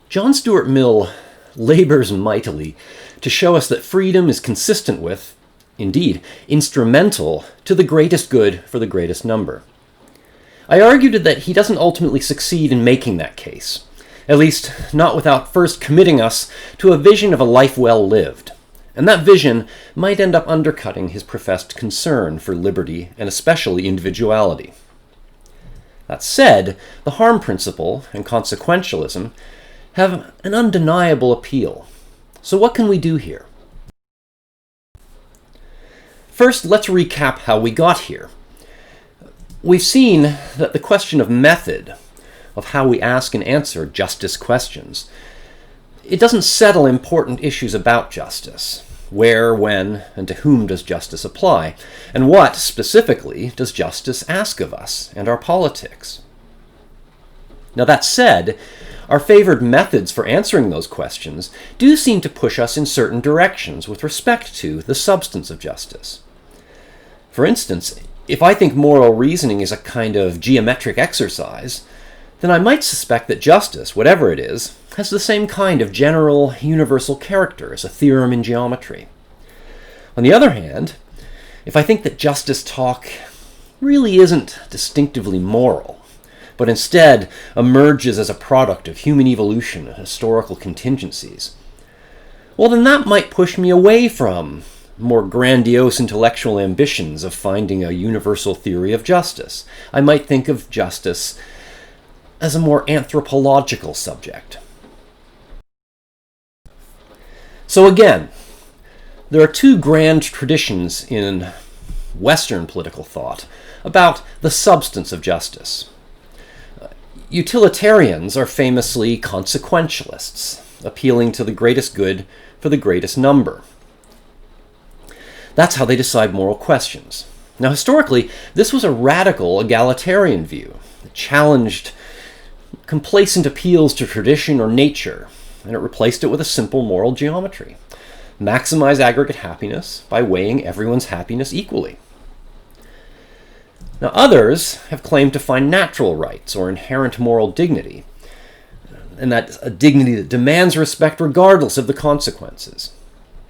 John Stuart Mill labors mightily to show us that freedom is consistent with, indeed, instrumental to the greatest good for the greatest number. I argued that he doesn't ultimately succeed in making that case, at least not without first committing us to a vision of a life well lived, and that vision might end up undercutting his professed concern for liberty and especially individuality. That said, the harm principle and consequentialism have an undeniable appeal. So what can we do here? First, let's recap how we got here. We've seen that the question of method, of how we ask and answer justice questions, it doesn't settle important issues about justice. Where, when, and to whom does justice apply? And what, specifically, does justice ask of us and our politics? Now that said, our favored methods for answering those questions do seem to push us in certain directions with respect to the substance of justice. For instance, if I think moral reasoning is a kind of geometric exercise, then I might suspect that justice, whatever it is, has the same kind of general, universal character as a theorem in geometry. On the other hand, if I think that justice talk really isn't distinctively moral, but instead emerges as a product of human evolution and historical contingencies, well, then that might push me away from more grandiose intellectual ambitions of finding a universal theory of justice. I might think of justice as a more anthropological subject. So again, there are two grand traditions in Western political thought about the substance of justice. Utilitarians are famously consequentialists, appealing to the greatest good for the greatest number. That's how they decide moral questions. Now, historically, this was a radical egalitarian view that challenged complacent appeals to tradition or nature, and it replaced it with a simple moral geometry. Maximize aggregate happiness by weighing everyone's happiness equally. Now, others have claimed to find natural rights or inherent moral dignity, and that's a dignity that demands respect regardless of the consequences.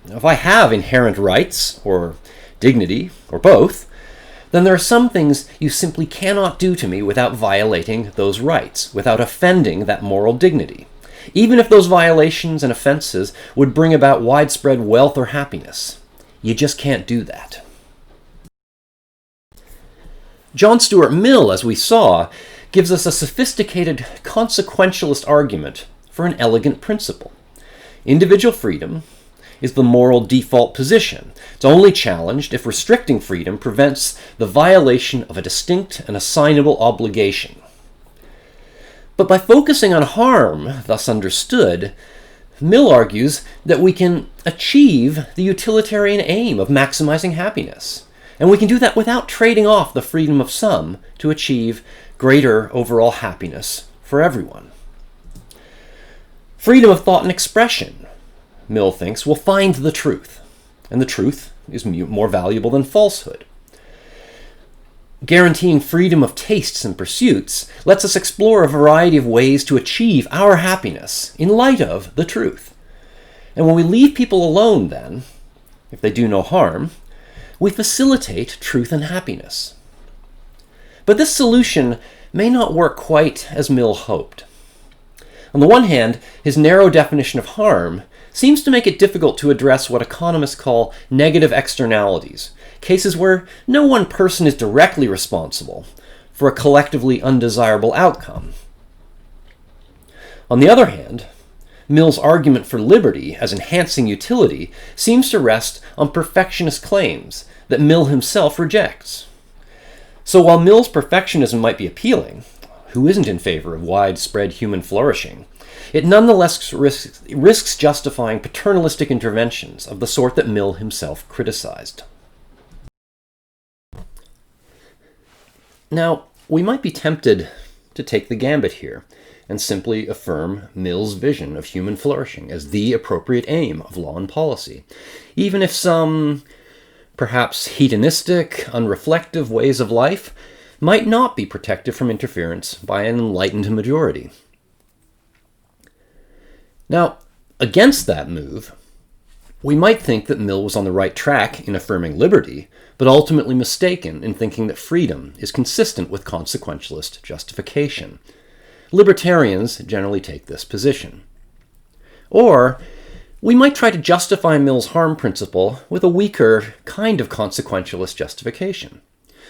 Now, if I have inherent rights or dignity, or both, then there are some things you simply cannot do to me without violating those rights, without offending that moral dignity, even if those violations and offenses would bring about widespread wealth or happiness. You just can't do that. John Stuart Mill, as we saw, gives us a sophisticated consequentialist argument for an elegant principle. Individual freedom is the moral default position. It's only challenged if restricting freedom prevents the violation of a distinct and assignable obligation. But by focusing on harm, thus understood, Mill argues that we can achieve the utilitarian aim of maximizing happiness. And we can do that without trading off the freedom of some to achieve greater overall happiness for everyone. Freedom of thought and expression, Mill thinks, will find the truth, and the truth is more valuable than falsehood. Guaranteeing freedom of tastes and pursuits lets us explore a variety of ways to achieve our happiness in light of the truth. And when we leave people alone, then, if they do no harm, we facilitate truth and happiness. But this solution may not work quite as Mill hoped. On the one hand, his narrow definition of harm seems to make it difficult to address what economists call negative externalities, cases where no one person is directly responsible for a collectively undesirable outcome. On the other hand, Mill's argument for liberty as enhancing utility seems to rest on perfectionist claims that Mill himself rejects. So while Mill's perfectionism might be appealing, who isn't in favor of widespread human flourishing, it nonetheless risks justifying paternalistic interventions of the sort that Mill himself criticized. Now, we might be tempted to take the gambit here and simply affirm Mill's vision of human flourishing as the appropriate aim of law and policy, even if some perhaps hedonistic, unreflective ways of life might not be protected from interference by an enlightened majority. Now, against that move, we might think that Mill was on the right track in affirming liberty, but ultimately mistaken in thinking that freedom is consistent with consequentialist justification. Libertarians generally take this position. Or we might try to justify Mill's harm principle with a weaker kind of consequentialist justification.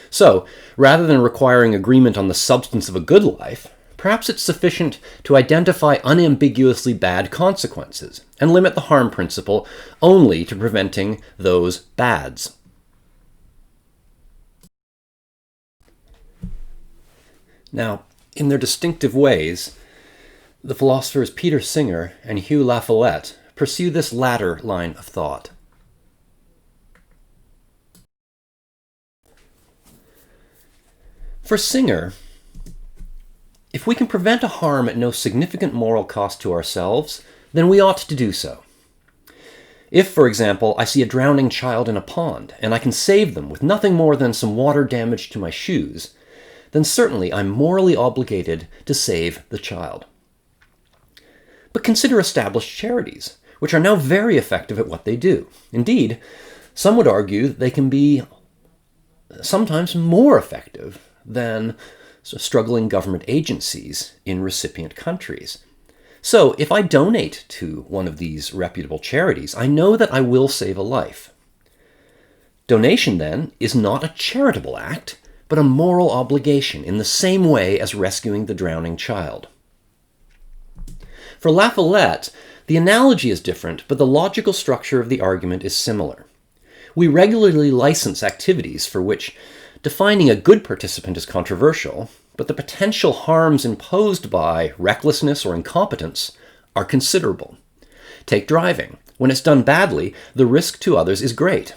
So, rather than requiring agreement on the substance of a good life, perhaps it's sufficient to identify unambiguously bad consequences and limit the harm principle only to preventing those bads. Now, in their distinctive ways, the philosophers Peter Singer and Hugh Lafollette pursue this latter line of thought. For Singer, if we can prevent a harm at no significant moral cost to ourselves, then we ought to do so. If, for example, I see a drowning child in a pond, and I can save them with nothing more than some water damage to my shoes, then certainly I'm morally obligated to save the child. But consider established charities, which are now very effective at what they do. Indeed, some would argue that they can be sometimes more effective than struggling government agencies in recipient countries. So if I donate to one of these reputable charities, I know that I will save a life. Donation, then, is not a charitable act, but a moral obligation in the same way as rescuing the drowning child. For Lafollette, the analogy is different, but the logical structure of the argument is similar. We regularly license activities for which defining a good participant is controversial, but the potential harms imposed by recklessness or incompetence are considerable. Take driving. When it's done badly, the risk to others is great.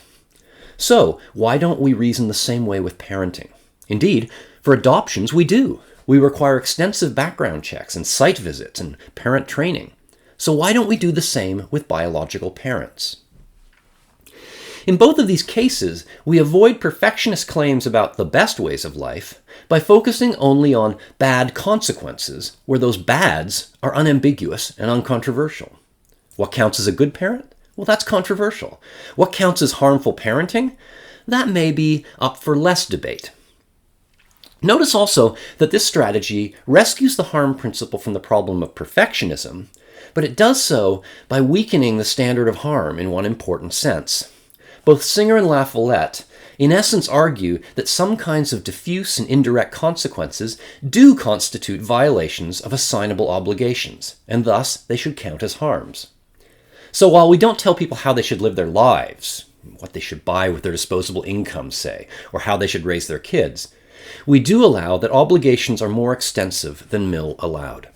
So, why don't we reason the same way with parenting? Indeed, for adoptions, we do. We require extensive background checks and site visits and parent training. So why don't we do the same with biological parents? In both of these cases, we avoid perfectionist claims about the best ways of life by focusing only on bad consequences, where those bads are unambiguous and uncontroversial. What counts as a good parent? Well, that's controversial. What counts as harmful parenting? That may be up for less debate. Notice also that this strategy rescues the harm principle from the problem of perfectionism, but it does so by weakening the standard of harm in one important sense. Both Singer and Lafollette, in essence, argue that some kinds of diffuse and indirect consequences do constitute violations of assignable obligations, and thus they should count as harms. So while we don't tell people how they should live their lives, what they should buy with their disposable income, say, or how they should raise their kids, we do allow that obligations are more extensive than Mill allowed.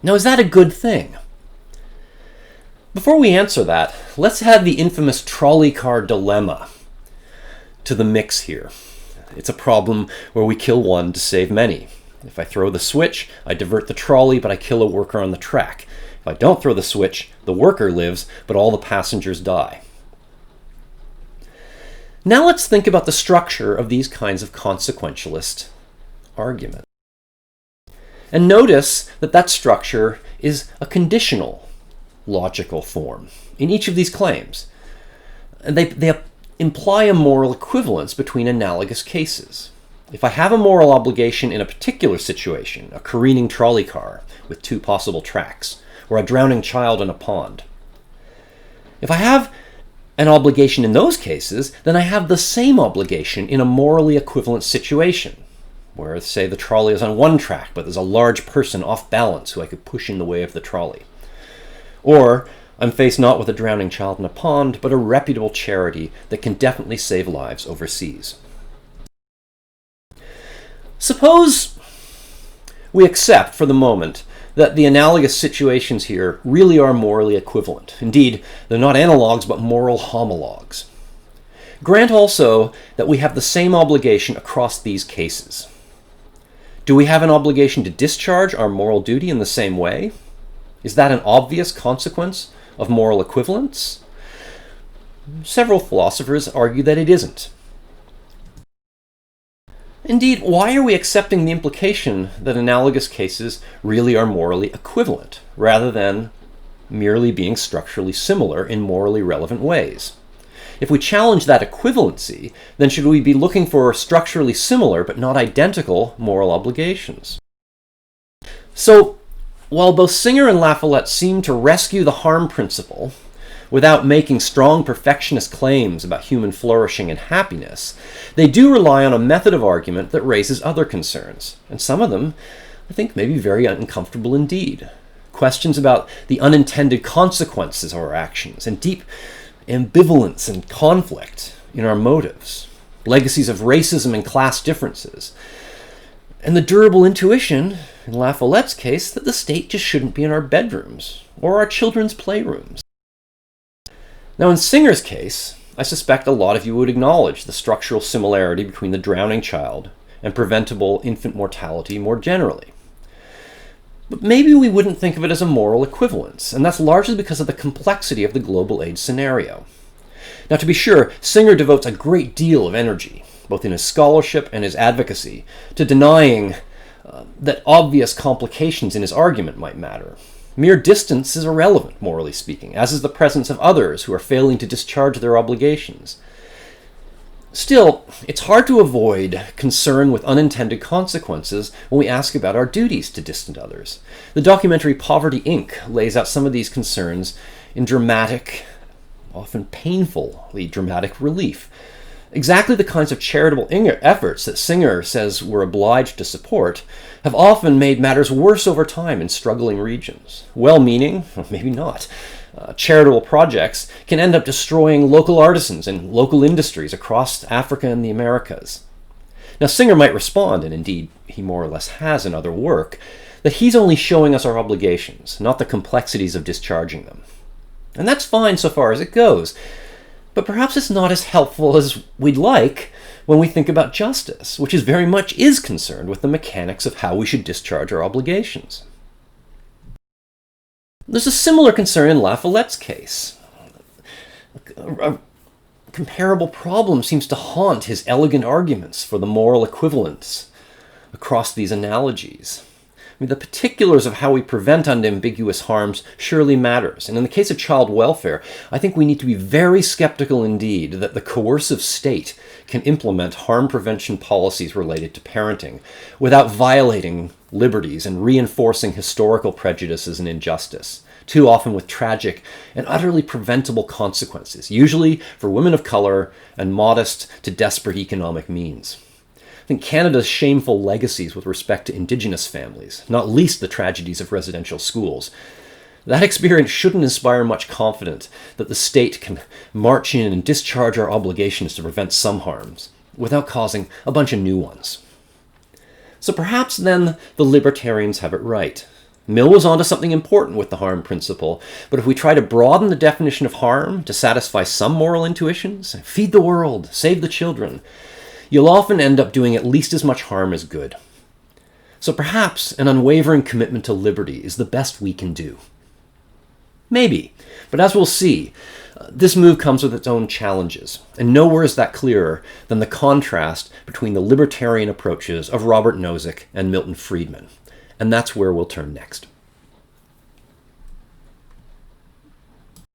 Now, is that a good thing? Before we answer that, let's add the infamous trolley car dilemma to the mix here. It's a problem where we kill one to save many. If I throw the switch, I divert the trolley, but I kill a worker on the track. If I don't throw the switch, the worker lives, but all the passengers die. Now let's think about the structure of these kinds of consequentialist arguments. And notice that that structure is a conditional logical form in each of these claims. And they imply a moral equivalence between analogous cases. If I have a moral obligation in a particular situation, a careening trolley car with two possible tracks, or a drowning child in a pond, if I have an obligation in those cases, then I have the same obligation in a morally equivalent situation, where, say, the trolley is on one track, but there's a large person off balance who I could push in the way of the trolley. Or I'm faced not with a drowning child in a pond, but a reputable charity that can definitely save lives overseas. Suppose we accept for the moment that the analogous situations here really are morally equivalent. Indeed, they're not analogs, but moral homologs. Grant also that we have the same obligation across these cases. Do we have an obligation to discharge our moral duty in the same way? Is that an obvious consequence of moral equivalence? Several philosophers argue that it isn't. Indeed, why are we accepting the implication that analogous cases really are morally equivalent, rather than merely being structurally similar in morally relevant ways? If we challenge that equivalency, then should we be looking for structurally similar but not identical moral obligations? So, while both Singer and Lafollette seem to rescue the harm principle without making strong perfectionist claims about human flourishing and happiness, they do rely on a method of argument that raises other concerns, and some of them, I think, may be very uncomfortable indeed. Questions about the unintended consequences of our actions and deep ambivalence and conflict in our motives, legacies of racism and class differences, and the durable intuition, in Lafollette's case, that the state just shouldn't be in our bedrooms or our children's playrooms. Now, in Singer's case, I suspect a lot of you would acknowledge the structural similarity between the drowning child and preventable infant mortality more generally. But maybe we wouldn't think of it as a moral equivalence, and that's largely because of the complexity of the global age scenario. Now, to be sure, Singer devotes a great deal of energy, both in his scholarship and his advocacy, to denying that obvious complications in his argument might matter. Mere distance is irrelevant, morally speaking, as is the presence of others who are failing to discharge their obligations. Still, it's hard to avoid concern with unintended consequences when we ask about our duties to distant others. The documentary Poverty, Inc. lays out some of these concerns in dramatic, often painfully dramatic relief. Exactly the kinds of charitable efforts that Singer says we're obliged to support have often made matters worse over time in struggling regions. Well-meaning, or maybe not, charitable projects can end up destroying local artisans and local industries across Africa and the Americas. Now, Singer might respond, and indeed he more or less has in other work, that he's only showing us our obligations, not the complexities of discharging them. And that's fine so far as it goes, but perhaps it's not as helpful as we'd like when we think about justice, which is very much concerned with the mechanics of how we should discharge our obligations. There's a similar concern in Lafollette's case. A comparable problem seems to haunt his elegant arguments for the moral equivalence across these analogies. I mean, the particulars of how we prevent unambiguous harms surely matters. And in the case of child welfare, I think we need to be very skeptical indeed that the coercive state can implement harm prevention policies related to parenting without violating liberties and reinforcing historical prejudices and injustice, too often with tragic and utterly preventable consequences, usually for women of color and modest to desperate economic means. I think Canada's shameful legacies with respect to Indigenous families, not least the tragedies of residential schools, that experience shouldn't inspire much confidence that the state can march in and discharge our obligations to prevent some harms without causing a bunch of new ones. So perhaps then the libertarians have it right. Mill was onto something important with the harm principle, but if we try to broaden the definition of harm to satisfy some moral intuitions, feed the world, save the children, you'll often end up doing at least as much harm as good. So perhaps an unwavering commitment to liberty is the best we can do. Maybe, but as we'll see, this move comes with its own challenges, and nowhere is that clearer than the contrast between the libertarian approaches of Robert Nozick and Milton Friedman. And that's where we'll turn next.